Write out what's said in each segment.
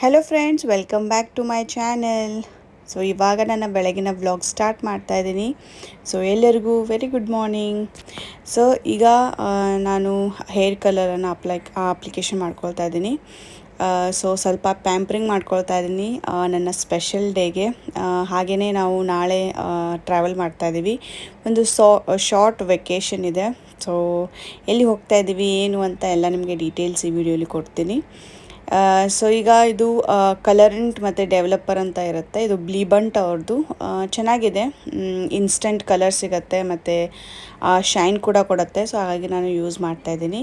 Hello friends, welcome back to my channel. So ಇವಾಗ ನನ್ನ ಬೆಳಗಿನ ವ್ಲಾಗ್ ಸ್ಟಾರ್ಟ್ ಮಾಡ್ತಾ ಇದ್ದೀನಿ. ಸೊ ಎಲ್ಲರಿಗೂ ವೆರಿ ಗುಡ್ ಮಾರ್ನಿಂಗ್. ಸೊ ಈಗ ನಾನು ಹೇರ್ ಕಲರನ್ನು ಅಪ್ಲಿಕೇಶನ್ ಮಾಡ್ಕೊಳ್ತಾ ಇದ್ದೀನಿ. ಸೊ ಸ್ವಲ್ಪ ಪ್ಯಾಂಪ್ರಿಂಗ್ ಮಾಡ್ಕೊಳ್ತಾ ಇದ್ದೀನಿ ನನ್ನ ಸ್ಪೆಷಲ್ ಡೇಗೆ. ಹಾಗೆಯೇ ನಾವು ನಾಳೆ ಟ್ರಾವೆಲ್ ಮಾಡ್ತಾ ಇದ್ದೀವಿ. ಒಂದು ಶಾರ್ಟ್ ವೆಕೇಷನ್ ಇದೆ. ಸೊ ಎಲ್ಲಿ ಹೋಗ್ತಾ ಇದ್ದೀವಿ ಏನು ಅಂತ ಎಲ್ಲ ನಿಮಗೆ ಡೀಟೇಲ್ಸ್ ಈ ವಿಡಿಯೋಲಿ ಕೊಡ್ತೀನಿ. ಸೊ ಈಗ ಇದು ಕಲರೆಂಟ್ ಮತ್ತು ಡೆವಲಪರ್ ಅಂತ ಇರುತ್ತೆ. ಇದು ಬ್ಲೀಬಂಟ್ ಅವ್ರದ್ದು. ಚೆನ್ನಾಗಿದೆ, ಇನ್ಸ್ಟೆಂಟ್ ಕಲರ್ ಸಿಗುತ್ತೆ ಮತ್ತು ಶೈನ್ ಕೂಡ ಕೊಡುತ್ತೆ. ಸೊ ಹಾಗಾಗಿ ನಾನು ಯೂಸ್ ಮಾಡ್ತಾಯಿದ್ದೀನಿ.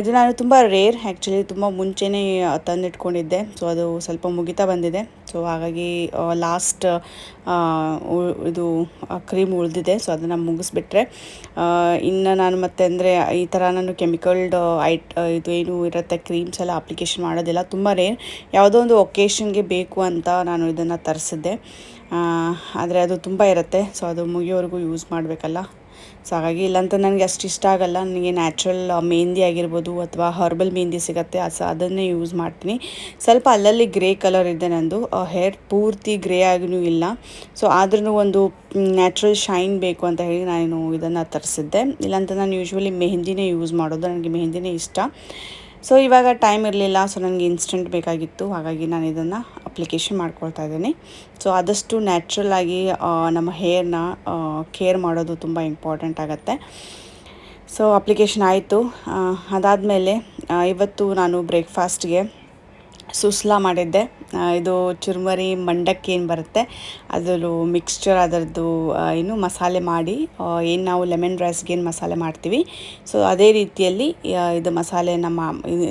ಇದು ನಾನು ತುಂಬ ರೇರ್, ಆ್ಯಕ್ಚುಲಿ ತುಂಬ ಮುಂಚೆನೇ ತಂದಿಟ್ಕೊಂಡಿದ್ದೆ. ಸೊ ಅದು ಸ್ವಲ್ಪ ಮುಗಿತಾ ಬಂದಿದೆ. ಸೊ ಹಾಗಾಗಿ ಲಾಸ್ಟ್ ಇದು ಕ್ರೀಮ್ ಉಳಿದಿದೆ. ಸೊ ಅದನ್ನು ಮುಗಿಸ್ಬಿಟ್ರೆ ಇನ್ನು ನಾನು ಮತ್ತೆ ಅಂದರೆ ಈ ಥರ ನಾನು ಕೆಮಿಕಲ್ಡ್ ಇದು ಏನು ಇರುತ್ತೆ ಕ್ರೀಮ್ಸ್ ಎಲ್ಲ ಅಪ್ಲಿಕೇಶನ್ ಮಾಡೋದಿಲ್ಲ. ತುಂಬ ರೇರ್, ಯಾವುದೋ ಒಂದು ಒಕೇಶನ್ಗೆ ಬೇಕು ಅಂತ ನಾನು ಇದನ್ನು ತರಿಸಿದ್ದೆ. ಆದರೆ ಅದು ತುಂಬ ಇರುತ್ತೆ. ಸೊ ಅದು ಮುಗಿಯೋವರೆಗೂ ಯೂಸ್ ಮಾಡಬೇಕಲ್ಲ. ಸೊ ಹಾಗಾಗಿ ಇಲ್ಲಂತ ನನಗೆ ಅಷ್ಟು ಇಷ್ಟ ಆಗಲ್ಲ. ನನಗೆ ನ್ಯಾಚುರಲ್ ಮೆಹಂದಿ ಆಗಿರ್ಬೋದು ಅಥವಾ ಹರ್ಬಲ್ ಮೆಹಂದಿ ಸಿಗುತ್ತೆ, ಅದನ್ನೇ ಯೂಸ್ ಮಾಡ್ತೀನಿ. ಸ್ವಲ್ಪ ಅಲ್ಲಲ್ಲಿ ಗ್ರೇ ಕಲರ್ ಇದೆ ನಂದು ಹೇರ್, ಪೂರ್ತಿ ಗ್ರೇ ಆಗಿನೂ ಇಲ್ಲ. ಸೊ ಆದ್ರೂ ಒಂದು ನ್ಯಾಚುರಲ್ ಶೈನ್ ಬೇಕು ಅಂತ ಹೇಳಿ ನಾನು ಇದನ್ನು ತರಿಸಿದ್ದೆ. ಇಲ್ಲಾಂತ ನಾನು ಯೂಶ್ವಲಿ ಮೆಹಂದಿನೇ ಯೂಸ್ ಮಾಡೋದು, ನನಗೆ ಮೆಹಂದಿನೇ ಇಷ್ಟ. ಸೊ ಇವಾಗ ಟೈಮ್ ಇರಲಿಲ್ಲ, ಸೊ ನನಗೆ ಇನ್ಸ್ಟೆಂಟ್ ಬೇಕಾಗಿತ್ತು. ಹಾಗಾಗಿ ನಾನು ಇದನ್ನು ಅಪ್ಲಿಕೇಶನ್ ಮಾಡ್ಕೊಳ್ತಾ ಇದ್ದೀನಿ. ಸೊ ಆದಷ್ಟು ನ್ಯಾಚುರಲ್ ಆಗಿ ನಮ್ಮ ಹೇರ್ನ ಕೇರ್ ಮಾಡೋದು ತುಂಬ ಇಂಪಾರ್ಟೆಂಟ್ ಆಗುತ್ತೆ. ಸೊ ಅಪ್ಲಿಕೇಶನ್ ಆಯಿತು. ಅದಾದಮೇಲೆ ಇವತ್ತು ನಾನು ಬ್ರೇಕ್ಫಾಸ್ಟ್ಗೆ ಸುಸ್ಲಾ ಮಾಡಿದ್ದೆ. ಇದು ಚುರ್ಮರಿ ಮಂಡಕ್ಕಿ ಏನು ಬರುತ್ತೆ ಅದರ ಮಿಕ್ಸ್ಚರ್, ಅದರದ್ದು ಏನು ಮಸಾಲೆ ಮಾಡಿ ಏನು ನಾವು ಲೆಮನ್ ರೈಸ್ಗೆ ಏನು ಮಸಾಲೆ ಮಾಡ್ತೀವಿ, ಸೊ ಅದೇ ರೀತಿಯಲ್ಲಿ ಇದು ಮಸಾಲೆ ನಮ್ಮ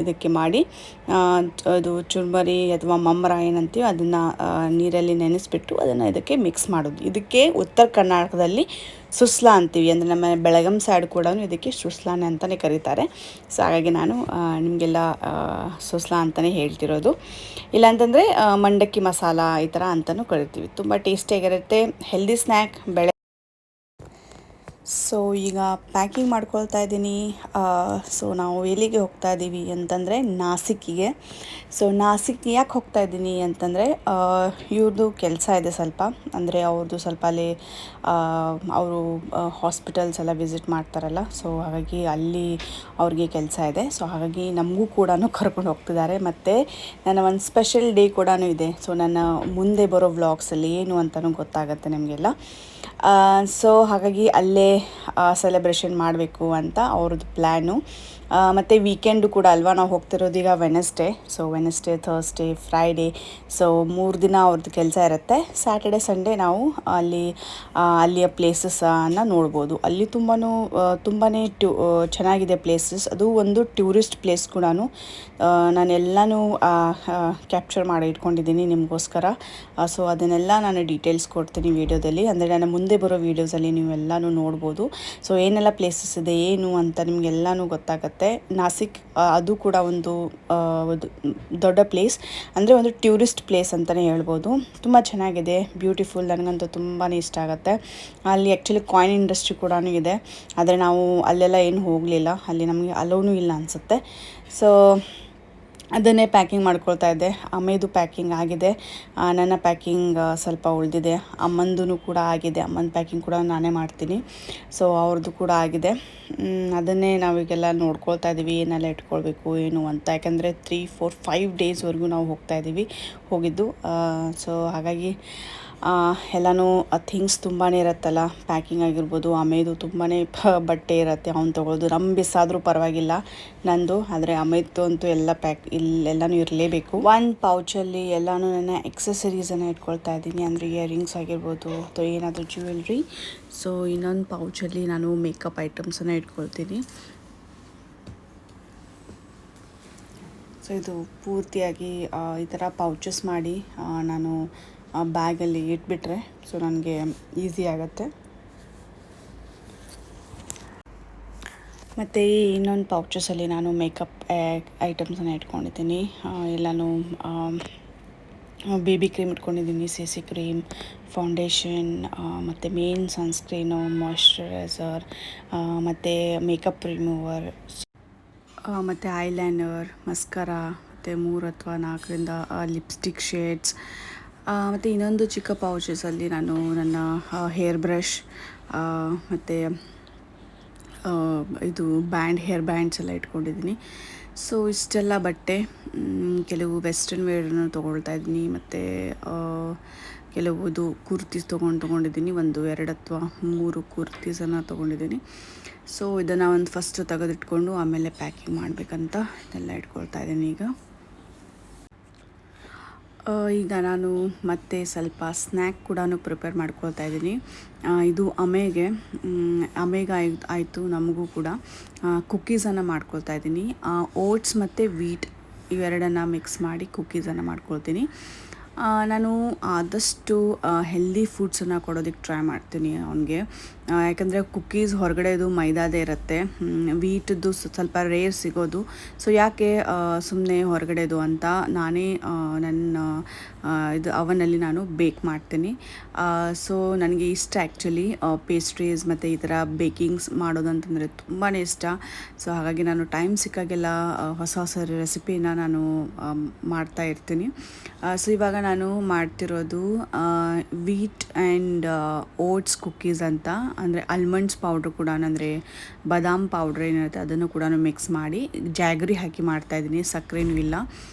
ಇದಕ್ಕೆ ಮಾಡಿ ಅದು ಚುರ್ಮರಿ ಅಥವಾ ಮಮ್ಮರ ಏನಂತೀವಿ ಅದನ್ನು ನೀರಲ್ಲಿ ನೆನೆಸ್ಬಿಟ್ಟು ಅದನ್ನು ಇದಕ್ಕೆ ಮಿಕ್ಸ್ ಮಾಡೋದು. ಇದಕ್ಕೆ ಉತ್ತರ ಕರ್ನಾಟಕದಲ್ಲಿ ಸುಸ್ಲಾ ಅಂತೀವಿ, ಅಂದರೆ ನಮ್ಮ ಬೆಳಗಂ ಸೈಡ್ ಕೂಡ ಇದಕ್ಕೆ ಸುಸ್ಲಾನೆ ಅಂತಲೇ ಕರೀತಾರೆ. ಸೊ ಹಾಗಾಗಿ ನಾನು ನಿಮಗೆಲ್ಲ ಸುಸ್ಲಾ ಅಂತಲೇ ಹೇಳ್ತಿರೋದು. ಇಲ್ಲಾಂತಂದರೆ ಮಂಡಕ್ಕಿ ಮಸಾಲ ಈ ಥರ ಅಂತಲೂ ಕರಿತೀವಿ. ತುಂಬ ಟೇಸ್ಟಿಯಾಗಿರುತ್ತೆ, ಹೆಲ್ದಿ ಸ್ನ್ಯಾಕ್. ಸೊ ಈಗ ಪ್ಯಾಕಿಂಗ್ ಮಾಡ್ಕೊಳ್ತಾ ಇದ್ದೀನಿ. ಸೊ ನಾವು ಎಲ್ಲಿಗೆ ಹೋಗ್ತಾ ಇದ್ದೀವಿ ಅಂತಂದರೆ ನಾಸಿಕ್ಕಿಗೆ. ಸೊ ನಾಸಿಕ್ ಯಾಕೆ ಹೋಗ್ತಾ ಇದ್ದೀನಿ ಅಂತಂದರೆ ಇವ್ರದ್ದು ಕೆಲಸ ಇದೆ ಸ್ವಲ್ಪ, ಅಂದರೆ ಅವ್ರದ್ದು ಸ್ವಲ್ಪ ಅಲ್ಲಿ ಅವರು ಹಾಸ್ಪಿಟಲ್ಸ್ ಎಲ್ಲ ವಿಸಿಟ್ ಮಾಡ್ತಾರಲ್ಲ. ಸೊ ಹಾಗಾಗಿ ಅಲ್ಲಿ ಅವ್ರಿಗೆ ಕೆಲಸ ಇದೆ. ಸೊ ಹಾಗಾಗಿ ನಮಗೂ ಕೂಡ ಕರ್ಕೊಂಡು ಹೋಗ್ತಿದ್ದಾರೆ. ಮತ್ತು ನನ್ನ ಒಂದು ಸ್ಪೆಷಲ್ ಡೇ ಕೂಡ ಇದೆ. ಸೊ ನನ್ನ ಮುಂದೆ ಬರೋ ವ್ಲಾಗ್ಸಲ್ಲಿ ಏನು ಅಂತಲೂ ಗೊತ್ತಾಗುತ್ತೆ ನಿಮಗೆಲ್ಲ. ಸೊ ಹಾಗಾಗಿ ಅಲ್ಲೇ ಸೆಲೆಬ್ರೇಷನ್ ಮಾಡಬೇಕು ಅಂತ ಅವ್ರದ್ದು ಪ್ಲ್ಯಾನು. ಮತ್ತು ವೀಕೆಂಡು ಕೂಡ ಅಲ್ವಾ, ನಾವು ಹೋಗ್ತಿರೋದು ಈಗ Wednesday. So Wednesday, Thursday, Friday, so 3 ದಿನ ಅವ್ರದ್ದು ಕೆಲಸ ಇರುತ್ತೆ. ಸ್ಯಾಟರ್ಡೆ, ಸಂಡೇ ನಾವು ಅಲ್ಲಿಯ ಪ್ಲೇಸಸನ್ನು ನೋಡ್ಬೋದು. ಅಲ್ಲಿ ತುಂಬಾ ಚೆನ್ನಾಗಿದೆ ಪ್ಲೇಸಸ್. ಅದು ಒಂದು ಟೂರಿಸ್ಟ್ ಪ್ಲೇಸ್ ಕೂಡ. ನಾನೆಲ್ಲನೂ ಕ್ಯಾಪ್ಚರ್ ಮಾಡಿ ಇಟ್ಕೊಂಡಿದ್ದೀನಿ ನಿಮಗೋಸ್ಕರ. ಸೊ ಅದನ್ನೆಲ್ಲ ನಾನು ಡೀಟೇಲ್ಸ್ ಕೊಡ್ತೀನಿ ವೀಡಿಯೋದಲ್ಲಿ, ಅಂದರೆ ನನ್ನ ಮುಂದೆ ಬರೋ ವೀಡಿಯೋಸಲ್ಲಿ ನೀವೆಲ್ಲನೂ ನೋಡ್ಬೋದು. ಸೊ ಏನೆಲ್ಲ ಪ್ಲೇಸಸ್ ಇದೆ ಏನು ಅಂತ ನಿಮಗೆಲ್ಲನೂ ಗೊತ್ತಾಗುತ್ತೆ. ನಾಸಿಕ್ ಅದು ಕೂಡ ಒಂದು ದೊಡ್ಡ ಪ್ಲೇಸ್, ಅಂದರೆ ಒಂದು ಟೂರಿಸ್ಟ್ ಪ್ಲೇಸ್ ಅಂತಲೇ ಹೇಳ್ಬೋದು. ತುಂಬ ಚೆನ್ನಾಗಿದೆ, ಬ್ಯೂಟಿಫುಲ್. ನನಗಂತೂ ತುಂಬಾ ಇಷ್ಟ ಆಗುತ್ತೆ. ಅಲ್ಲಿ ಆ್ಯಕ್ಚುಲಿ ಕಾಯಿನ್ ಇಂಡಸ್ಟ್ರಿ ಕೂಡ ಇದೆ, ಆದರೆ ನಾವು ಅಲ್ಲೆಲ್ಲ ಏನು ಹೋಗಲಿಲ್ಲ, ಅಲ್ಲಿ ನಮಗೆ ಅಲೋನೂ ಇಲ್ಲ ಅನಿಸುತ್ತೆ. ಸೊ ಅದನ್ನೇ ಪ್ಯಾಕಿಂಗ್ ಮಾಡ್ಕೊಳ್ತಾ ಇದ್ದೆ. ಅಮ್ಮೇದು ಪ್ಯಾಕಿಂಗ್ ಆಗಿದೆ, ನನ್ನ ಪ್ಯಾಕಿಂಗ್ ಸ್ವಲ್ಪ ಉಳಿದಿದೆ. ಅಮ್ಮಂದು ಕೂಡ ಆಗಿದೆ, ಅಮ್ಮನ ಪ್ಯಾಕಿಂಗ್ ಕೂಡ ನಾನೇ ಮಾಡ್ತೀನಿ. ಸೊ ಅವ್ರದ್ದು ಕೂಡ ಆಗಿದೆ. ಅದನ್ನೇ ನಾವೀಗೆಲ್ಲ ನೋಡ್ಕೊಳ್ತಾ ಇದ್ದೀವಿ, ಏನೆಲ್ಲ ಇಟ್ಕೊಳ್ಬೇಕು ಏನು ಅಂತ. ಯಾಕಂದರೆ 3, 4, 5 ಡೇಸ್ವರೆಗೂ ನಾವು ಹೋಗಿದ್ದು. ಸೊ ಹಾಗಾಗಿ ಎಲ್ಲನೂ ಥಿಂಗ್ಸ್ ತುಂಬಾ ಇರುತ್ತಲ್ಲ, ಪ್ಯಾಕಿಂಗ್ ಆಗಿರ್ಬೋದು. ಅಮ್ಮೇದು ತುಂಬಾ ಬಟ್ಟೆ ಇರುತ್ತೆ, ಅವ್ನು ತೊಗೊಳ್ಳೋದು. ನಮ್ಮ ಬಿಸಾದರೂ ಪರವಾಗಿಲ್ಲ ನಂದು, ಆದರೆ ಅಮ್ಮೇದು ಅಂತೂ ಎಲ್ಲ ಎಲ್ಲನೂ ಇರಲೇಬೇಕು. ಒಂದು ಪೌಚಲ್ಲಿ ಎಲ್ಲನೂ ನನ್ನ ಎಕ್ಸಸರೀಸನ್ನು ಇಟ್ಕೊಳ್ತಾ ಇದ್ದೀನಿ, ಅಂದರೆ ಇಯರಿಂಗ್ಸ್ ಆಗಿರ್ಬೋದು ಅಥವಾ ಏನಾದರೂ ಜ್ಯುವೆಲ್ರಿ. ಸೊ ಇನ್ನೊಂದು ಪೌಚಲ್ಲಿ ನಾನು ಮೇಕಪ್ ಐಟಮ್ಸನ್ನು ಇಟ್ಕೊಳ್ತೀನಿ. ಸೊ ಇದು ಪೂರ್ತಿಯಾಗಿ ಈ ಥರ ಪೌಚಸ್ ಮಾಡಿ ನಾನು ಬ್ಯಾಗಲ್ಲಿ ಇಟ್ಬಿಟ್ರೆ ಸೊ ನನಗೆ ಈಸಿ ಆಗುತ್ತೆ. ಮತ್ತು ಈ ಇನ್ನೊಂದು ಪೌಚಸಲ್ಲಿ ನಾನು ಮೇಕಪ್ ಐಟಮ್ಸನ್ನು ಇಟ್ಕೊಂಡಿದ್ದೀನಿ. ಎಲ್ಲನೂ ಬೇಬಿ ಕ್ರೀಮ್ ಇಟ್ಕೊಂಡಿದ್ದೀನಿ, CC ಕ್ರೀಮ್, ಫೌಂಡೇಶನ್, ಮತ್ತು ಮೇನ್ ಸನ್ಸ್ಕ್ರೀನು, ಮಾಯ್ಶ್ಚರೈಸರ್, ಮತ್ತು ಮೇಕಪ್ ರಿಮೂವರ್, ಮತ್ತು ಐಲೈನರ್, ಮಸ್ಕರಾ, ಮತ್ತು 3 ಅಥವಾ 4ರಿಂದ ಲಿಪ್ಸ್ಟಿಕ್ ಶೇಡ್ಸ್, ಮತ್ತು ಇನ್ನೊಂದು ಚಿಕ್ಕ ಪೌಚಸಲ್ಲಿ ನಾನು ನನ್ನ ಹೇರ್ ಬ್ರಷ್ ಮತ್ತು ಇದು ಹೇರ್ ಬ್ಯಾಂಡ್ಸ್ ಎಲ್ಲ ಇಟ್ಕೊಂಡಿದ್ದೀನಿ. ಸೊ ಇಷ್ಟೆಲ್ಲ ಬಟ್ಟೆ, ಕೆಲವು ವೆಸ್ಟರ್ನ್ ವೇರನ್ನು ತೊಗೊಳ್ತಾ ಇದ್ದೀನಿ, ಮತ್ತು ಕೆಲವು ಕುರ್ತೀಸ್ ತೊಗೊಂಡಿದ್ದೀನಿ. 1, 2 ಅಥವಾ 3 ಕುರ್ತೀಸನ್ನು ತೊಗೊಂಡಿದ್ದೀನಿ. ಸೊ ಇದನ್ನು ಒಂದು ಫಸ್ಟ್ ತೆಗೆದಿಟ್ಕೊಂಡು ಆಮೇಲೆ ಪ್ಯಾಕಿಂಗ್ ಮಾಡಬೇಕಂತ ಇದೆಲ್ಲ ಇಟ್ಕೊಳ್ತಾ ಇದ್ದೀನಿ. ಈಗ ನಾನು ಮತ್ತೆ ಸ್ವಲ್ಪ ಸ್ನ್ಯಾಕ್ ಕೂಡ ಪ್ರಿಪೇರ್ ಮಾಡ್ಕೊಳ್ತಾ ಇದ್ದೀನಿ. ಇದು ಅಮೆಗೆ ಆಯಿತು, ನಮಗೂ ಕೂಡ ಕುಕ್ಕೀಸನ್ನು ಮಾಡ್ಕೊಳ್ತಾ ಇದ್ದೀನಿ. ಓಟ್ಸ್ ಮತ್ತು ವೀಟ್ ಇವೆರಡನ್ನು ಮಿಕ್ಸ್ ಮಾಡಿ ಕುಕ್ಕೀಸನ್ನು ಮಾಡ್ಕೊಳ್ತೀನಿ. ನಾನು ಆದಷ್ಟು ಹೆಲ್ದಿ ಫುಡ್ಸನ್ನು ಕೊಡೋದಕ್ಕೆ ಟ್ರೈ ಮಾಡ್ತೀನಿ ಅವನಿಗೆ. ಯಾಕಂದರೆ ಕುಕ್ಕೀಸ್ ಹೊರಗಡೆದು ಮೈದಾದೇ ಇರುತ್ತೆ, ವೀಟದ್ದು ಸ್ವಲ್ಪ ರೇರ್ ಸಿಗೋದು. ಸೊ ಯಾಕೆ ಸುಮ್ಮನೆ ಹೊರಗಡೆದು ಅಂತ ನಾನೇ ನನ್ನ ಅವನಲ್ಲಿ ನಾನು ಬೇಕ್ ಮಾಡ್ತೀನಿ. ಸೊ ನನಗೆ ಇಷ್ಟ ಆ್ಯಕ್ಚುಲಿ ಪೇಸ್ಟ್ರೀಸ್ ಮತ್ತು ಈ ಥರ ಬೇಕಿಂಗ್ಸ್ ಮಾಡೋದಂತಂದರೆ ತುಂಬಾ ಇಷ್ಟ. ಸೊ ಹಾಗಾಗಿ ನಾನು ಟೈಮ್ ಸಿಕ್ಕಾಗೆಲ್ಲ ಹೊಸ ರೆಸಿಪಿನ ನಾನು ಮಾಡ್ತಾ ಇರ್ತೀನಿ. ಸೊ ಇವಾಗ ನಾನು ಮಾಡ್ತಿರೋದು ವೀಟ್ ಆ್ಯಂಡ್ ಓಟ್ಸ್ ಕುಕ್ಕೀಸ್ ಅಂತ, ಅಂದರೆ ಆಲ್ಮಂಡ್ಸ್ ಪೌಡ್ರ್ ಕೂಡ, ಅಂದರೆ ಬಾದಾಮ್ ಪೌಡ್ರ್ ಏನಿರುತ್ತೆ ಅದನ್ನು ಕೂಡ ಮಿಕ್ಸ್ ಮಾಡಿ ಜಾಗರಿ ಹಾಕಿ ಮಾಡ್ತಾಯಿದ್ದೀನಿ, ಸಕ್ಕರೆನೂ ಇಲ್ಲ.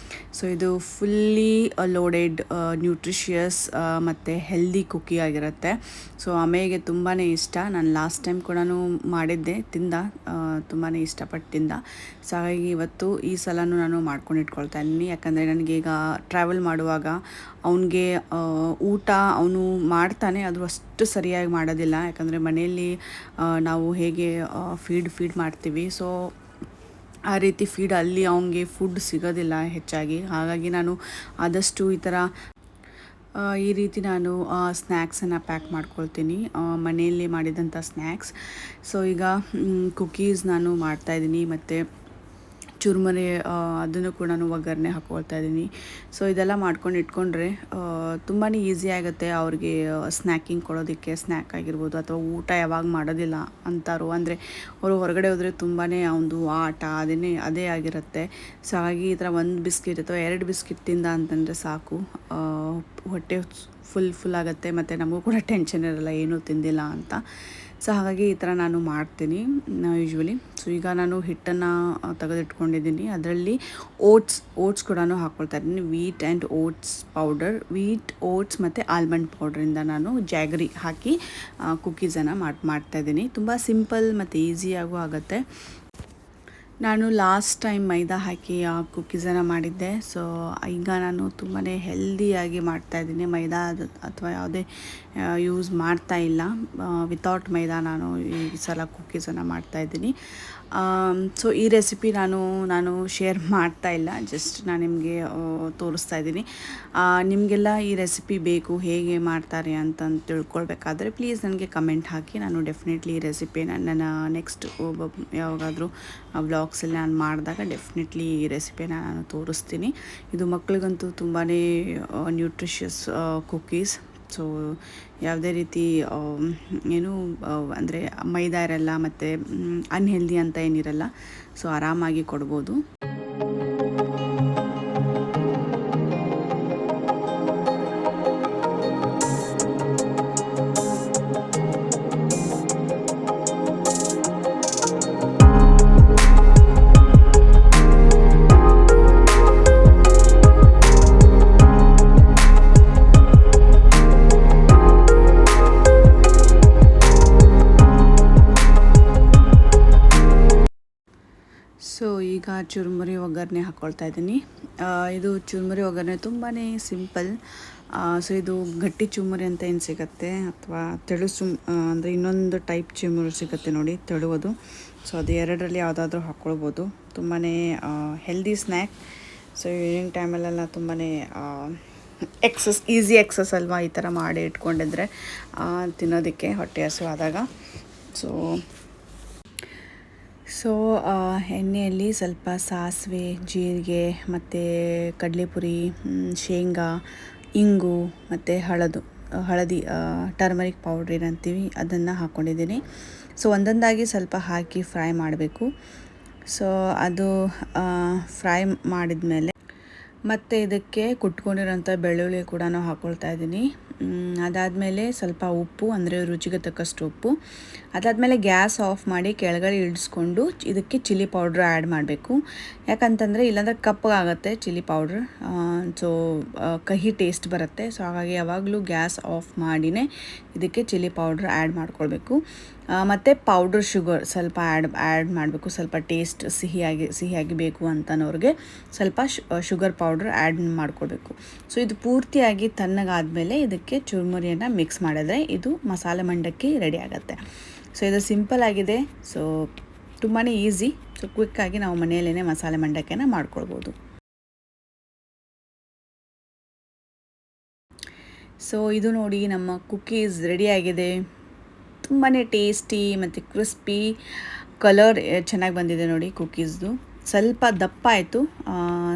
ಸೊ ಇದು ಫುಲ್ಲಿ ಲೋಡೆಡ್ ನ್ಯೂಟ್ರಿಷಿಯಸ್ ಮತ್ತು ಹೆಲ್ದಿ ಕುಕ್ಕಿ ಆಗಿರುತ್ತೆ. ಸೊ ಅಮೆಗೆ ತುಂಬಾ ಇಷ್ಟ. ನಾನು ಲಾಸ್ಟ್ ಟೈಮ್ ಕೂಡ ಮಾಡಿದ್ದೆ, ತುಂಬಾ ಇಷ್ಟಪಟ್ಟು ತಿಂದ. ಸೊ ಹಾಗಾಗಿ ಇವತ್ತು ಈ ಸಲನೂ ನಾನು ಮಾಡ್ಕೊಂಡು ಇಟ್ಕೊಳ್ತಾ ಇದ್ದೀನಿ. ಯಾಕಂದರೆ ನನಗೀಗ ಟ್ರಾವೆಲ್ ಮಾಡುವಾಗ ಅವನಿಗೆ ಊಟ ಅವನು ಮಾಡ್ತಾನೆ, ಅದು ಅಷ್ಟು ಸರಿಯಾಗಿ ಮಾಡೋದಿಲ್ಲ. ಯಾಕಂದರೆ ಮನೆಯಲ್ಲಿ ನಾವು ಹೇಗೆ ಫೀಡ್ ಮಾಡ್ತೀವಿ, ಸೊ ಆ ರೀತಿ ಫೀಡ್ ಅಲ್ಲಿ ಅವನಿಗೆ ಫುಡ್ ಸಿಗೋದಿಲ್ಲ ಹೆಚ್ಚಾಗಿ. ಹಾಗಾಗಿ ನಾನು ಆದಷ್ಟು ಈ ರೀತಿ ನಾನು ಸ್ನ್ಯಾಕ್ಸನ್ನು ಪ್ಯಾಕ್ ಮಾಡ್ಕೊಳ್ತೀನಿ, ಮನೆಯಲ್ಲಿ ಮಾಡಿದಂಥ ಸ್ನ್ಯಾಕ್ಸ್. ಸೊ ಈಗ ಕುಕ್ಕೀಸ್ ನಾನು ಮಾಡ್ತಾಯಿದ್ದೀನಿ, ಮತ್ತು ಚುರುಮುರಿ ಅದನ್ನು ಕೂಡ ಒಗ್ಗರಣೆ ಹಾಕ್ಕೊಳ್ತಾ ಇದ್ದೀನಿ. ಸೊ ಇದೆಲ್ಲ ಮಾಡ್ಕೊಂಡು ಇಟ್ಕೊಂಡ್ರೆ ತುಂಬಾ ಈಸಿ ಆಗುತ್ತೆ ಅವ್ರಿಗೆ ಸ್ನ್ಯಾಕಿಂಗ್ ಕೊಡೋದಕ್ಕೆ. ಸ್ನ್ಯಾಕ್ ಆಗಿರ್ಬೋದು, ಅಥವಾ ಊಟ ಯಾವಾಗ ಮಾಡೋದಿಲ್ಲ ಅಂತಾರೋ, ಅಂದರೆ ಅವರು ಹೊರಗಡೆ ಹೋದರೆ ತುಂಬಾ ಅವನದು ಆಟ ಅದೇ ಆಗಿರುತ್ತೆ. ಸೊ ಹಾಗಾಗಿ ಈ ಥರ 1 ಬಿಸ್ಕಿಟ್ ಅಥವಾ 2 ಬಿಸ್ಕಿಟ್ ತಿಂದ ಅಂತಂದರೆ ಸಾಕು, ಹೊಟ್ಟೆ ಫುಲ್ ಆಗುತ್ತೆ, ಮತ್ತು ನಮಗೂ ಕೂಡ ಟೆನ್ಷನ್ ಇರಲ್ಲ ಏನೂ ತಿಂದಿಲ್ಲ ಅಂತ. ಸೊ ಹಾಗಾಗಿ ಈ ಥರ ನಾನು ಮಾಡ್ತೀನಿ ಯೂಶ್ವಲಿ. ಸೊ ಈಗ ನಾನು ಹಿಟ್ಟನ್ನು ತೆಗೆದಿಟ್ಕೊಂಡಿದ್ದೀನಿ, ಅದರಲ್ಲಿ ಓಟ್ಸ್ ಕೂಡ ಹಾಕ್ಕೊಳ್ತಾ ಇದ್ದೀನಿ. Wheat and oats powder, oats ಮತ್ತು ಆಲ್ಮಂಡ್ ಪೌಡ್ರಿಂದ ನಾನು ಜಾಗರಿ ಹಾಕಿ ಕುಕ್ಕೀಸನ್ನು ಮಾಡ್ತಾಯಿದ್ದೀನಿ. ತುಂಬ ಸಿಂಪಲ್ ಮತ್ತು ಈಸಿಯಾಗೂ ಆಗುತ್ತೆ. ನಾನು ಲಾಸ್ಟ್ ಟೈಮ್ ಮೈದಾ ಹಾಕಿ ಕುಕ್ಕೀಸನ್ನು ಮಾಡಿದ್ದೆ. ಸೊ ಈಗ ನಾನು ತುಂಬಾ ಹೆಲ್ದಿಯಾಗಿ ಮಾಡ್ತಾಯಿದ್ದೀನಿ, ಮೈದಾ ಅಥವಾ ಯಾವುದೇ ಯೂಸ್ ಮಾಡ್ತಾ ಇಲ್ಲ. ವಿತೌಟ್ ಮೈದಾ ನಾನು ಈ ಸಲ ಕುಕ್ಕೀಸನ್ನು ಮಾಡ್ತಾಯಿದ್ದೀನಿ. ಸೊ ಈ ರೆಸಿಪಿ ನಾನು ಶೇರ್ ಮಾಡ್ತಾ ಇಲ್ಲ, ಜಸ್ಟ್ ನಾನು ನಿಮಗೆ ತೋರಿಸ್ತಾ ಇದ್ದೀನಿ. ನಿಮಗೆಲ್ಲ ಈ ರೆಸಿಪಿ ಬೇಕು, ಹೇಗೆ ಮಾಡ್ತಾರೆ ಅಂತ ತಿಳ್ಕೊಳ್ಬೇಕಾದ್ರೆ ಪ್ಲೀಸ್ ನನಗೆ ಕಮೆಂಟ್ ಹಾಕಿ. ನಾನು ಡೆಫಿನೆಟ್ಲಿ ಈ ರೆಸಿಪಿನ ನನ್ನ ನೆಕ್ಸ್ಟ್ ಯಾವಾಗಾದರೂ ವ್ಲಾಗ್ಸಲ್ಲಿ ನಾನು ಮಾಡಿದಾಗ ಡೆಫಿನೆಟ್ಲಿ ಈ ರೆಸಿಪಿನ ನಾನು ತೋರಿಸ್ತೀನಿ. ಇದು ಮಕ್ಕಳಿಗಂತೂ ತುಂಬಾ ನ್ಯೂಟ್ರಿಷಿಯಸ್ ಕುಕ್ಕೀಸ್. ಸೊ ಯಾವುದೇ ರೀತಿ ಅಂದರೆ ಮೈದಾ ಇರಲ್ಲ, ಮತ್ತು ಅನ್ಹೆಲ್ದಿ ಅಂತ ಏನಿರಲ್ಲ. ಸೊ ಆರಾಮಾಗಿ ಕೊಡ್ಬೋದು. ಸೊ ಈಗ ಚುರುಮುರಿ ಒಗ್ಗರಣೆ ಹಾಕ್ಕೊಳ್ತಾ ಇದ್ದೀನಿ. ಇದು ಚುರುಮುರಿ ಒಗ್ಗರಣೆ ತುಂಬಾ ಸಿಂಪಲ್. ಸೊ ಇದು ಗಟ್ಟಿ ಚುರುಮುರಿ ಅಂತ ಏನು ಸಿಗುತ್ತೆ, ಅಥವಾ ತೆಳು ಅಂದರೆ ಇನ್ನೊಂದು ಟೈಪ್ ಚುರುಮುರಿ ಸಿಗುತ್ತೆ ನೋಡಿ, ತೆಳುವುದು. ಸೊ ಅದು ಎರಡರಲ್ಲಿ ಯಾವುದಾದ್ರೂ ಹಾಕ್ಕೊಳ್ಬೋದು. ತುಂಬಾ ಹೆಲ್ದಿ ಸ್ನ್ಯಾಕ್. ಸೊ ಈವ್ನಿಂಗ್ ಟೈಮಲ್ಲೆಲ್ಲ ತುಂಬಾ ಈಸಿ ಎಕ್ಸಸ್ ಅಲ್ವಾ, ಈ ಥರ ಮಾಡಿ ಇಟ್ಕೊಂಡಿದ್ರೆ ತಿನ್ನೋದಕ್ಕೆ ಹೊಟ್ಟೆ ಹಸು ಆದಾಗ. ಸೊ ಎಣ್ಣೆಯಲ್ಲಿ ಸ್ವಲ್ಪ ಸಾಸಿವೆ, ಜೀರಿಗೆ, ಮತ್ತು ಕಡಲೆಪುರಿ, ಶೇಂಗಾ, ಇಂಗು, ಮತ್ತು ಹಳದಿ ಟರ್ಮರಿಕ್ ಪೌಡ್ರ್ ಏನಂತೀವಿ ಅದನ್ನು ಹಾಕ್ಕೊಂಡಿದ್ದೀನಿ. ಸೊ ಒಂದೊಂದಾಗಿ ಸ್ವಲ್ಪ ಹಾಕಿ ಫ್ರೈ ಮಾಡಬೇಕು. ಸೊ ಅದು ಫ್ರೈ ಮಾಡಿದ್ಮೇಲೆ ಮತ್ತು ಇದಕ್ಕೆ ಕುಟ್ಕೊಂಡಿರೋಂಥ ಬೆಳ್ಳುಳ್ಳಿ ಕೂಡ ಹಾಕ್ಕೊಳ್ತಾ ಇದ್ದೀನಿ. ಅದಾದಮೇಲೆ ಸ್ವಲ್ಪ ಉಪ್ಪು, ಅಂದರೆ ರುಚಿಗೆ ತಕ್ಕಷ್ಟು ಉಪ್ಪು. ಅದಾದಮೇಲೆ ಗ್ಯಾಸ್ ಆಫ್ ಮಾಡಿ ಕೆಳಗಡೆ ಇಳಿಸ್ಕೊಂಡು ಇದಕ್ಕೆ ಚಿಲ್ಲಿ ಪೌಡ್ರ್ ಆ್ಯಡ್ ಮಾಡಬೇಕು. ಯಾಕಂತಂದರೆ ಇಲ್ಲಾಂದರೆ ಕಪ್ಪಗಾಗುತ್ತೆ ಚಿಲ್ಲಿ ಪೌಡ್ರ್, ಸೊ ಕಹಿ ಟೇಸ್ಟ್ ಬರುತ್ತೆ. ಸೊ ಹಾಗಾಗಿ ಯಾವಾಗಲೂ ಗ್ಯಾಸ್ ಆಫ್ ಮಾಡಿನೇ ಇದಕ್ಕೆ ಚಿಲ್ಲಿ ಪೌಡ್ರ್ ಆ್ಯಡ್ ಮಾಡ್ಕೊಳ್ಬೇಕು. ಮತ್ತು ಪೌಡರ್ ಶುಗರ್ ಸ್ವಲ್ಪ ಆ್ಯಡ್ ಮಾಡಬೇಕು. ಸ್ವಲ್ಪ ಟೇಸ್ಟ್ ಸಿಹಿಯಾಗಿ ಬೇಕು ಅಂತನೋರಿಗೆ ಸ್ವಲ್ಪ ಶುಗರ್ ಪೌಡ್ರ್ ಆ್ಯಡ್ ಮಾಡ್ಕೊಳ್ಬೇಕು. ಸೊ ಇದು ಪೂರ್ತಿಯಾಗಿ ತಣ್ಣಗಾದಮೇಲೆ ಇದಕ್ಕೆ ಚುರುಮುರಿಯನ್ನು ಮಿಕ್ಸ್ ಮಾಡಿದ್ರೆ ಇದು ಮಸಾಲೆ ಮಂಡಕ್ಕಿ ರೆಡಿ ಆಗುತ್ತೆ. ಸೊ ಇದು ಸಿಂಪಲ್ ಆಗಿದೆ. ಸೊ ತುಂಬಾ ಈಸಿ. ಸೊ ಕ್ವಿಕ್ಕಾಗಿ ನಾವು ಮನೆಯಲ್ಲೇ ಮಸಾಲೆ ಮಂಡಕ್ಕಿಯನ್ನು ಮಾಡ್ಕೊಳ್ಬೋದು. ಸೊ ಇದು ನೋಡಿ, ನಮ್ಮ ಕುಕ್ಕೀಸ್ ರೆಡಿಯಾಗಿದೆ. ತುಂಬಾ ಟೇಸ್ಟಿ ಮತ್ತು ಕ್ರಿಸ್ಪಿ, ಕಲರ್ ಚೆನ್ನಾಗಿ ಬಂದಿದೆ ನೋಡಿ ಕುಕ್ಕೀಸ್ದು. ಸ್ವಲ್ಪ ದಪ್ಪ ಆಯಿತು,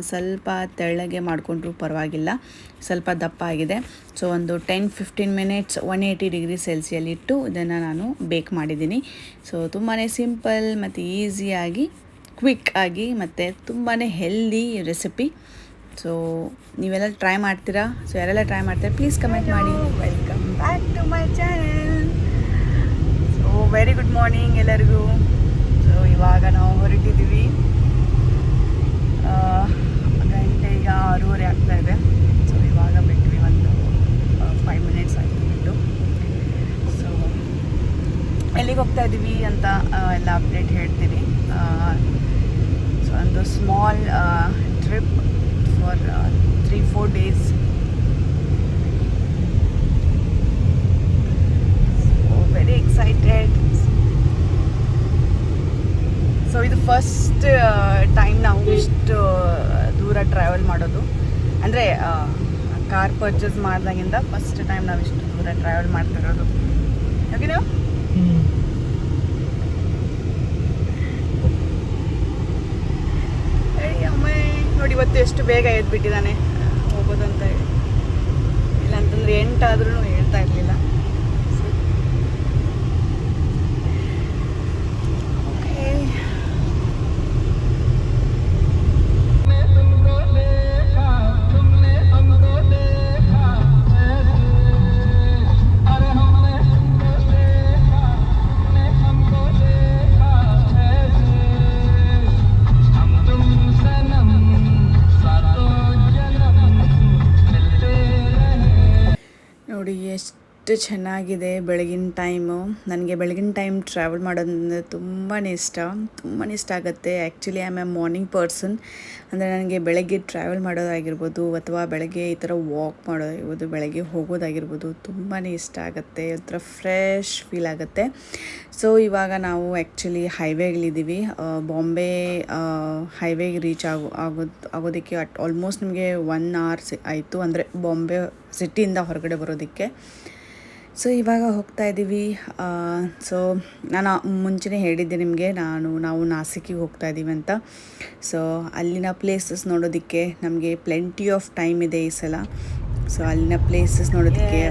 ಸ್ವಲ್ಪ ತೆಳ್ಳಗೆ ಮಾಡಿಕೊಂಡ್ರೂ ಪರವಾಗಿಲ್ಲ, ಸ್ವಲ್ಪ ದಪ್ಪ ಆಗಿದೆ. ಸೊ ಒಂದು 10-15 ಮಿನಿಟ್ಸ್ 180 ಡಿಗ್ರಿ ಸೆಲ್ಸಿಯಲ್ಲಿಟ್ಟು ಇದನ್ನು ನಾನು ಬೇಕ್ ಮಾಡಿದ್ದೀನಿ. ಸೊ ತುಂಬಾ ಸಿಂಪಲ್ ಮತ್ತು ಈಸಿಯಾಗಿ, ಕ್ವಿಕ್ ಆಗಿ ಮತ್ತು ತುಂಬಾ ಹೆಲ್ದಿ ರೆಸಿಪಿ. ಸೊ ನೀವೆಲ್ಲ ಟ್ರೈ ಮಾಡ್ತೀರಾ? ಸೊ ಯಾರೆಲ್ಲ ಟ್ರೈ ಮಾಡ್ತೀರಾ ಪ್ಲೀಸ್ ಕಮೆಂಟ್ ಮಾಡಿ. Welcome back to my channel. So very good morning ಎಲ್ಲರಿಗೂ. ಸೊ ಇವಾಗ ನಾವು ಹೊರಟಿದ್ದೀವಿ. ಗಂಟೆ ಈಗ 6:30 ಆಗ್ತಾಯಿದೆ. ಸೊ ಇವಾಗ ಬಿಟ್ವಿ, ಒಂದು 5 ಮಿನಿಟ್ಸ್ ಆಯಿತು ಬಿಟ್ಟು. ಸೊ ಎಲ್ಲಿಗೆ ಹೋಗ್ತಾ ಇದ್ದೀವಿ ಅಂತ ಎಲ್ಲ ಅಪ್ಡೇಟ್ ಹೇಳ್ತೀನಿ. ಸೊ ಒಂದು small trip for 3-4 days. So very excited. So ಇದು ಫಸ್ಟ್ ಟೈಮ್ ನಾವು ಇಷ್ಟು ದೂರ ಟ್ರಾವೆಲ್ ಮಾಡೋದು. ಅಂದರೆ ಕಾರ್ ಪರ್ಚೇಸ್ ಮಾಡಿದಾಗಿಂದ ಫಸ್ಟ್ ಟೈಮ್ ನಾವು ಇಷ್ಟು ದೂರ ಟ್ರಾವೆಲ್ ಮಾಡ್ತಿರೋದು. ಓಕೆನಾ? ಅಮ್ಮ ನೋಡಿ, ಇವತ್ತು ಎಷ್ಟು ಬೇಗ ಎದ್ಬಿಟ್ಟಿದ್ದಾನೆ ಹೋಗೋದಂತ ಹೇಳಿ. ಇಲ್ಲಾಂತಂದ್ರೆ 8 ಆದ್ರೂ ಹೇಳ್ತಾ ಇರಲಿಲ್ಲ. ನೋಡಿ ಎಷ್ಟು ಚೆನ್ನಾಗಿದೆ ಬೆಳಗಿನ ಟೈಮು. ನನಗೆ ಬೆಳಗಿನ ಟೈಮ್ ಟ್ರಾವೆಲ್ ಮಾಡೋದಂದರೆ ತುಂಬಾ ಇಷ್ಟ ಆಗುತ್ತೆ. Actually I am A morning person. ಅಂದರೆ ನನಗೆ ಬೆಳಗ್ಗೆ ಟ್ರಾವೆಲ್ ಮಾಡೋದಾಗಿರ್ಬೋದು ಅಥವಾ ಬೆಳಗ್ಗೆ ಈ ಥರ ವಾಕ್ ಮಾಡೋದಾಗಿರ್ಬೋದು, ಬೆಳಗ್ಗೆ ಹೋಗೋದಾಗಿರ್ಬೋದು ತುಂಬಾ ಇಷ್ಟ ಆಗುತ್ತೆ. ಒಂಥರ ಫ್ರೆಶ್ ಫೀಲ್ ಆಗುತ್ತೆ. ಸೊ ಇವಾಗ ನಾವು ಆ್ಯಕ್ಚುಲಿ ಹೈವೇಗಳಿದ್ದೀವಿ. ಬಾಂಬೆ ಹೈವೇಗೆ ರೀಚ್ ಆಗೋದಕ್ಕೆ ಆಲ್ಮೋಸ್ಟ್ ನಮಗೆ 1 hour ಆಯಿತು, ಅಂದರೆ ಬಾಂಬೆ ಸಿಟಿಯಿಂದ ಹೊರಗಡೆ ಬರೋದಕ್ಕೆ. ಸೊ ಇವಾಗ ಹೋಗ್ತಾ ಇದ್ದೀವಿ. ಸೊ ನಾನು ಮುಂಚೆನೇ ಹೇಳಿದ್ದೆ ನಿಮಗೆ, ನಾವು ನಾಸಿಕಿಗೆ ಹೋಗ್ತಾ ಇದ್ದೀವಿ ಅಂತ. ಸೊ ಅಲ್ಲಿನ ಪ್ಲೇಸಸ್ ನೋಡೋದಕ್ಕೆ ನಮಗೆ ಪ್ಲೆಂಟಿ ಆಫ್ ಟೈಮ್ ಇದೆ ಈ ಸಲ. ಸೊ ಅಲ್ಲಿನ ಪ್ಲೇಸಸ್ ನೋಡೋದಕ್ಕೆ,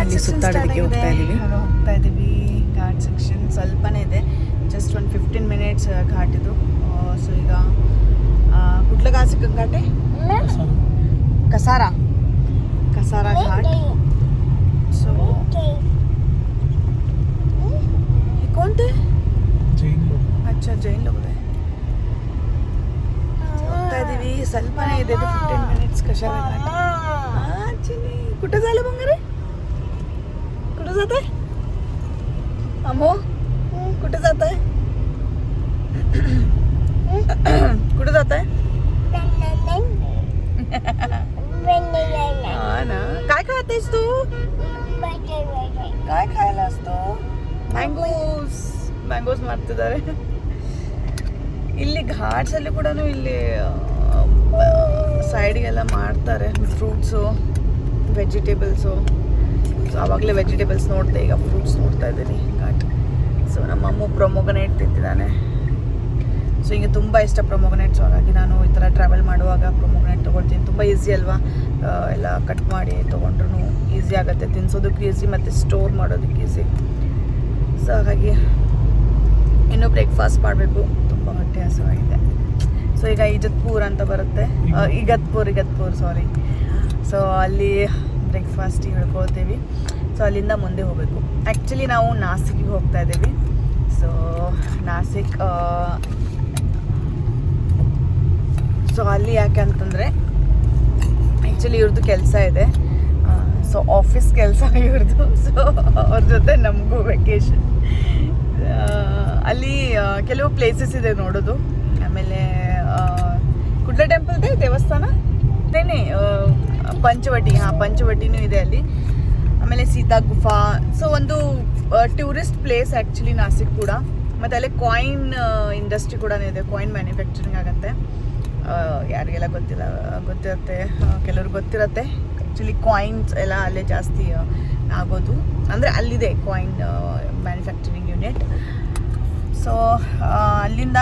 ಅಲ್ಲಿ ಸುತ್ತಾಡೋದಕ್ಕೆ ಹೋಗ್ತಾ ಇದ್ದೀವಿ. ಘಾಟ್ ಸೆಕ್ಷನ್ ಸ್ವಲ್ಪನೇ ಇದೆ, ಜಸ್ಟ್ ಒಂದು 15 ಮಿನಿಟ್ಸ್ ಘಾಟ್ ಇದು. ಸೊ ಈಗ ಕುಟ್ಲಗಾಸಿ ಘಾಟೆ, ಕಸಾರಾ घाट. सो ये कौन थे? जैन लोग. अच्छा, जैन लोग है. ಹೋಗ್ತಾ ಇದೀವಿ. ಸ್ವಲ್ಪನೇ ಇದೆ, 15 ಮಿನಿಟ್ಸ್ ಕಸಾರಾ घाट. ಚಿನ್ನಿ कुठे झालं ಬಂಗಾರೆ? कुठे जाते? अमो कुठे जात आहे? कुठे जात आहे? ना काय खातेस तू? काय खायलास तू? ಮ್ಯಾಂಗೋಸ್ ಮಾಡ್ತಿದ್ದಾರೆ ಇಲ್ಲಿ ಘಾಟ್ಸಲ್ಲಿ ಕೂಡ. ಇಲ್ಲಿ ಸೈಡ್ಗೆಲ್ಲ ಮಾಡ್ತಾರೆ ಫ್ರೂಟ್ಸು, ವೆಜಿಟೇಬಲ್ಸು. ಸೊ ಆವಾಗಲೇ ವೆಜಿಟೇಬಲ್ಸ್ ನೋಡ್ದೆ, ಈಗ ಫ್ರೂಟ್ಸ್ ನೋಡ್ತಾ ಇದ್ದೀನಿ ಘಾಟ್. ಸೊ ನಮ್ಮಮ್ಮ ಪ್ರೊಮೊಗ್ರನೇಟ್ ತಿಂತಿದ್ದಾನೆ. ಸೊ ಹಿಂಗೆ ತುಂಬ ಇಷ್ಟ ಪ್ರೊಮೊಗ್ರನೇಟ್. ಸೊ ಹಾಗಾಗಿ ನಾನು ಈ ಥರ ಟ್ರಾವೆಲ್ ಮಾಡುವಾಗ ಪ್ರೊಮೊಗ್ರನೇಟ್ ತೊಗೊಳ್ತೀನಿ. ತುಂಬ ಈಸಿ ಅಲ್ವಾ, ಎಲ್ಲ ಕಟ್ ಮಾಡಿ ತೊಗೊಂಡ್ರು ಈಸಿ ಆಗುತ್ತೆ, ತಿನ್ಸೋದಕ್ಕೆ ಈಸಿ ಮತ್ತು ಸ್ಟೋರ್ ಮಾಡೋದಕ್ಕೆ ಈಸಿ. ಸೊ ಹಾಗಾಗಿ ಇನ್ನೂ ಬ್ರೇಕ್ಫಾಸ್ಟ್ ಮಾಡಬೇಕು, ತುಂಬ ಹೊಟ್ಟೆ ಹಸಿವಾಗಿದೆ. ಸೊ ಸೊ ಈಗ ಇಜತ್ಪುರ್ ಅಂತ ಬರುತ್ತೆ, ಇಗತ್ಪುರ್ ಸಾರಿ. ಸೊ ಅಲ್ಲಿ ಬ್ರೇಕ್ಫಾಸ್ಟಿಗೆ ಹೇಳ್ಕೊಳ್ತೀವಿ. ಸೊ ಅಲ್ಲಿಂದ ಮುಂದೆ ಹೋಗಬೇಕು. ಆ್ಯಕ್ಚುಲಿ ನಾವು ನಾಸಿಕ್ಗೆ ಹೋಗ್ತಾ ಇದ್ದೀವಿ. ಸೊ ನಾಸಿಕ್ ಸೊ ಅಲ್ಲಿ ಯಾಕೆ ಅಂತಂದರೆ ಆ್ಯಕ್ಚುಲಿ ಇವ್ರದ್ದು ಕೆಲಸ ಇದೆ. ಸೊ ಆಫೀಸ್ ಕೆಲಸ ಇವ್ರದ್ದು. ಸೊ ಅವ್ರ ಜೊತೆ ನಮಗೂ ವೆಕೇಶನ್. ಅಲ್ಲಿ ಕೆಲವು ಪ್ಲೇಸಸ್ ಇದೆ ನೋಡೋದು. ಆಮೇಲೆ ಕುಡ್ಲ ಟೆಂಪಲ್ ಇದೆ, ದೇವಸ್ಥಾನ ಇದೇನೆ, ಪಂಚವಟಿನೂ ಇದೆ ಅಲ್ಲಿ. ಆಮೇಲೆ ಸೀತಾ ಗುಫಾ. ಸೊ ಒಂದು ಟೂರಿಸ್ಟ್ ಪ್ಲೇಸ್ ಆ್ಯಕ್ಚುಲಿ ನಾಸಿಕ್ ಕೂಡ. ಮತ್ತು ಅಲ್ಲಿ ಕಾಯಿನ್ ಇಂಡಸ್ಟ್ರಿ ಕೂಡ ಇದೆ, ಕಾಯಿನ್ ಮ್ಯಾನುಫ್ಯಾಕ್ಚರಿಂಗ್ ಆಗುತ್ತೆ. ಯಾರಿಗೆಲ್ಲ ಗೊತ್ತಿರುತ್ತೆ, ಕೆಲವ್ರಿಗೆ ಗೊತ್ತಿರುತ್ತೆ. ಆ್ಯಕ್ಚುಲಿ ಕಾಯಿನ್ಸ್ ಎಲ್ಲ ಅಲ್ಲೇ ಜಾಸ್ತಿ ಆಗೋದು, ಅಂದರೆ ಅಲ್ಲಿದೆ ಕಾಯಿನ್ ಮ್ಯಾನುಫ್ಯಾಕ್ಚರಿಂಗ್ ಯೂನಿಟ್. ಸೊ ಅಲ್ಲಿಂದ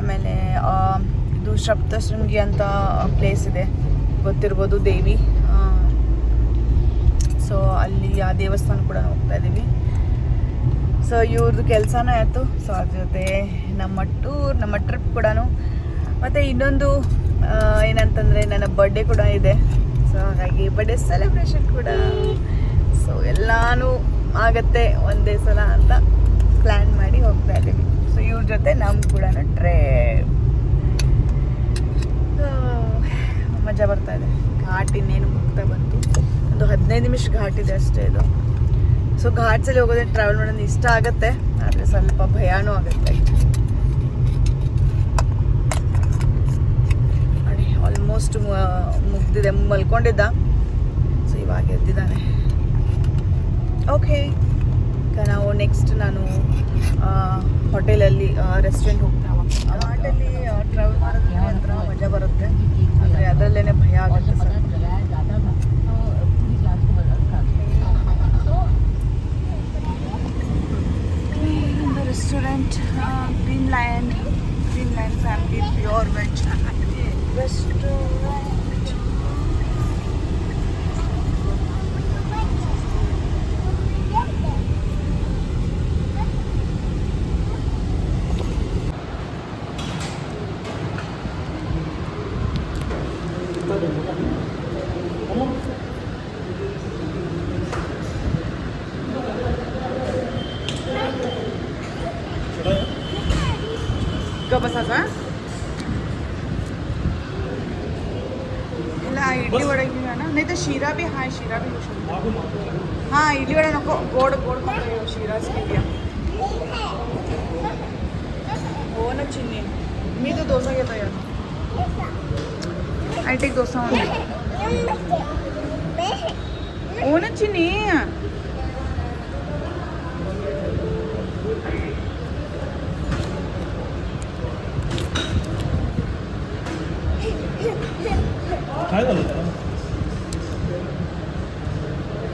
ಆಮೇಲೆ ಇದು ಸಪ್ತಶೃಂಗಿ ಅಂತ ಪ್ಲೇಸ್ ಇದೆ, ಗೊತ್ತಿರ್ಬೋದು, ದೇವಿ. ಸೊ ಅಲ್ಲಿ ಆ ದೇವಸ್ಥಾನ ಕೂಡ ಹೋಗ್ತಾ ಇದ್ದೀವಿ. ಸೊ ಇವ್ರದ್ದು ಕೆಲಸನೂ ಆಯಿತು. ಸೊ ಅದ್ರ ಜೊತೆ ನಮ್ಮ ಟ್ರಿಪ್ ಕೂಡ. ಮತ್ತು ಇನ್ನೊಂದು ಏನಂತಂದರೆ ನನ್ನ ಬರ್ಡೇ ಕೂಡ ಇದೆ. ಸೊ ಹಾಗಾಗಿ ಬರ್ಡೇ ಸೆಲೆಬ್ರೇಷನ್ ಕೂಡ. ಸೊ ಎಲ್ಲನೂ ಆಗತ್ತೆ ಒಂದೇ ಸಲ ಅಂತ ಪ್ಲ್ಯಾನ್ ಮಾಡಿ ಹೋಗ್ತಾ ಇದ್ದೀವಿ. ಸೊ ಇವ್ರ ಜೊತೆ ನಮ್ಮ ಕೂಡ ಟ್ರಿಪ್. ಮಜಾ ಬರ್ತಾ ಇದೆ. ಘಾಟ್ ಇನ್ನೇನು ಮುಗ್ತಾ ಬಂತು, ಒಂದು 15 ನಿಮಿಷ ಘಾಟ್ ಇದೆ ಅಷ್ಟೇ ಇದು. ಸೊ ಘಾಟ್ಸಲ್ಲಿ ಹೋಗೋದೇ ಟ್ರಾವೆಲ್ ಮಾಡೋದು ಇಷ್ಟ ಆಗುತ್ತೆ, ಆದರೆ ಸ್ವಲ್ಪ ಭಯನೂ ಆಗುತ್ತೆ. ನೋಡಿ ಆಲ್ಮೋಸ್ಟ್ ಮುಗ್ದಿದೆ. ಮಲ್ಕೊಂಡಿದ್ದ, ಸೊ ಇವಾಗ ಎದ್ದಿದ್ದಾನೆ. ಓಕೆ, ಈಗ ನಾವು ನೆಕ್ಸ್ಟ್ ನಾನು ಹೋಟೆಲಲ್ಲಿ ರೆಸ್ಟೋರೆಂಟ್ ಹೋಗ್ತಾ. ಘಾಟಲ್ಲಿ ಟ್ರಾವೆಲ್ ಮಾಡೋದಕ್ಕೆ ಒಂಥರ ಮಜಾ ಬರುತ್ತೆ, ಆದರೆ ಅದರಲ್ಲೇ ಭಯ ಆಗುತ್ತೆ ಸ್ವಲ್ಪ. Restaurant, Greenland family pure veg restaurant. का बसाचा ಇಲ್ಲ ಇಡ್ಲಿ ವಡೆ घेऊया ना, नाही तर शिरा भी हाय, शिरा भी घेऊ शकतो. हां इडली वडा नको, गोड शिराच घेऊया. हो ना चिन्नी, मी तो डोसा घेतो यार. I take dosa only. हो ना चिन्नी. काय झालं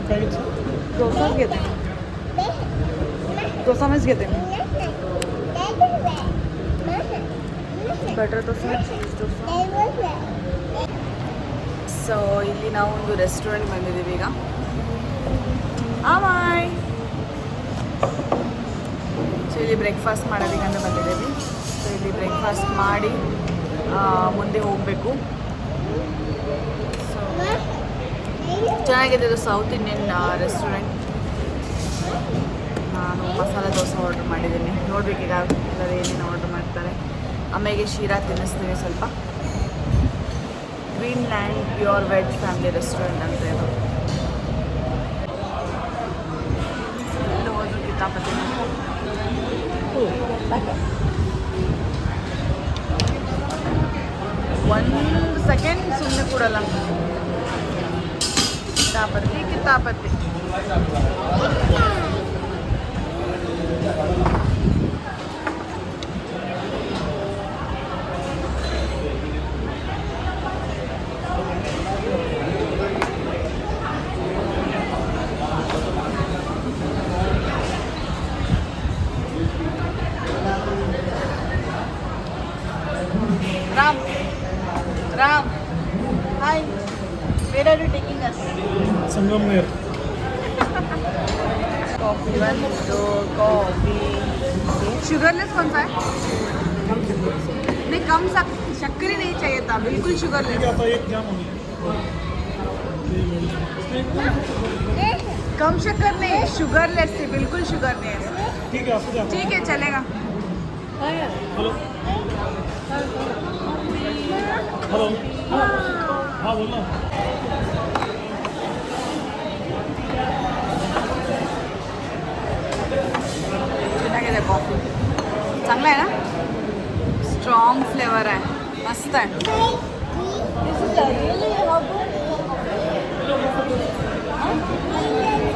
काय घेतलं? डोसाच घेते, डोसाच घेते मी. Butter dosa, cheese dosa. So ಇಲ್ಲಿ ನಾವು ಒಂದು ರೆಸ್ಟೋರೆಂಟ್ ಬಂದಿದ್ದೀವಿ ಈಗ. ಆಮಾಯ್. ಸೊ ಇಲ್ಲಿ ಬ್ರೇಕ್ಫಾಸ್ಟ್ ಮಾಡೋದಕ್ಕಂತ ಬಂದಿದ್ದೀವಿ. ಸೊ ಇಲ್ಲಿ ಬ್ರೇಕ್ಫಾಸ್ಟ್ ಮಾಡಿ ಮುಂದೆ ಹೋಗಬೇಕು. ಸೊ ಚೆನ್ನಾಗಿದೆ ಇದು ಸೌತ್ ಇಂಡಿಯನ್ ರೆಸ್ಟೋರೆಂಟ್. ನಾನು ಮಸಾಲೆ ದೋಸೆ ಆರ್ಡ್ರ್ ಮಾಡಿದ್ದೀನಿ. ನೋಡ್ಬೇಕೀಗ ಎಲ್ಲರೂ ಏನೇನು ಆರ್ಡ್ರ್ ಮಾಡ್ತಾರೆ. ಆಮೇಲೆ ಶಿರಾ ತಿನ್ನಿಸ್ತೀವಿ ಸ್ವಲ್ಪ. Greenland pure veg family restaurant ಅಂತ ಇದು. ಎಲ್ಲ ಹೋದ್ರು ಕಿತಾಪತಿ. ಒಂದು ಸೆಕೆಂಡ್ ಸುಮ್ಮನೆ ಕೊಡಲ್ಲ. ಕಿತಾಪತಿ Ram, hi. Where are you taking us? Sangamner. Coffee 1 2 coffee. Sugarless कौन सा है? नहीं कम शक्कर ही नहीं चाहिए था, बिल्कुल शुगर ठीक है आता एक जाम हो गया कम शक्कर नहीं है, शुगरलेस है, बिल्कुल शुगर नहीं है। ठीक है आपको जाता ठीक है चलेगा। हेलो हेलो हाँ बोलना ಚೆನ್ನಾಗಿದೆ ಕಾಫಿ, चांगला आहे ना, स्ट्रॉन्ग फ्लेवर आहे, मस्त आहे.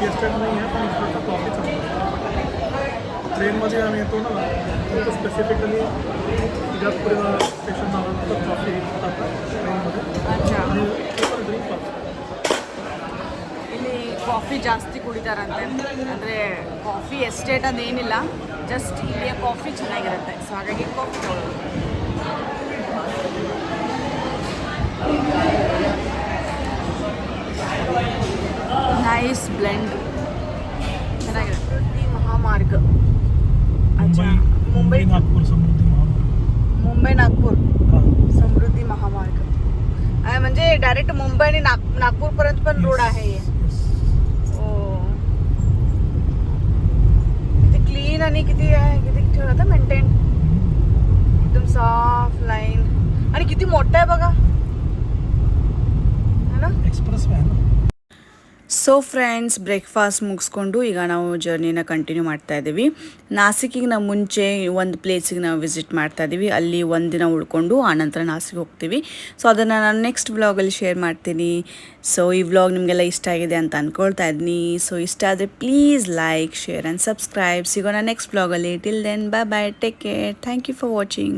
टेस्टेड नाही आहे पण इकडचा कॉफी चांगला ट्रेनमध्ये आम्ही येतो ना तर स्पेसिफिकली इगतपुरी स्टेशन नावानंतर कॉफी खातात ट्रेनमध्ये अच्छा, आणि ते पण ड्रिंक पास ಇಲ್ಲಿ ಕಾಫಿ ಜಾಸ್ತಿ ಕುಡಿತಾರಂತೆ, ಅಂದರೆ ಕಾಫಿ ಎಸ್ಟೇಟ್ ಅದೇನಿಲ್ಲ, ಜಸ್ಟ್ ಇಲ್ಲಿಯ ಕಾಫಿ ಚೆನ್ನಾಗಿರುತ್ತೆ, ಸೊ ಹಾಗಾಗಿ ಕಾಫಿ ತಗೊಳ್ಳೋದು. ನೈಸ್ ಬ್ಲೆಂಡ್, ಚೆನ್ನಾಗಿದೆ. ಸಮೃದ್ಧಿ ಮಹಾಮಾರ್ಗ, अच्छा मुंबई नागपूर समृद्धी महामार्ग मुंबई नागपूर हां समृद्धी महामार्ग म्हणजे डायरेक्ट मुंबई आणि नागपूरपर्यंत पण रोड आहे हे. ओ किती क्लीन आणि किती आहे, किती ठेवलं तर मेंटेन, एकदम साफ लाईन आणि किती मोठा आहे बघा, है ना. एक्सप्रेस वे आहे ना. ಸೊ ಫ್ರೆಂಡ್ಸ್, ಬ್ರೇಕ್ಫಾಸ್ಟ್ ಮುಗಿಸ್ಕೊಂಡು ಈಗ ನಾವು ಜರ್ನಿನ ಕಂಟಿನ್ಯೂ ಮಾಡ್ತಾ ಇದ್ದೀವಿ. ನಾಸಿಕಿಗೆ ನಾವು ಮುಂಚೆ ಒಂದು ಪ್ಲೇಸಿಗೆ ನಾವು ವಿಸಿಟ್ ಮಾಡ್ತಾ ಇದ್ದೀವಿ, ಅಲ್ಲಿ ಒಂದಿನ ಉಳ್ಕೊಂಡು ಆನಂತರ ನಾಸಿಕ್ ಹೋಗ್ತೀವಿ. ಸೊ ಅದನ್ನು ನಾನು ನೆಕ್ಸ್ಟ್ ವ್ಲಾಗಲ್ಲಿ ಶೇರ್ ಮಾಡ್ತೀನಿ. ಸೊ ಈ ವ್ಲಾಗ್ ನಿಮಗೆಲ್ಲ ಇಷ್ಟ ಆಗಿದೆ ಅಂತ ಅಂದ್ಕೊಳ್ತಾ ಇದ್ದೀನಿ. ಸೊ ಇಷ್ಟ ಆದರೆ please like, share and subscribe. ಸಿಗೋಣ ನೆಕ್ಸ್ಟ್ ವ್ಲಾಗಲ್ಲಿ. Till then bye bye, take care, thank you for watching.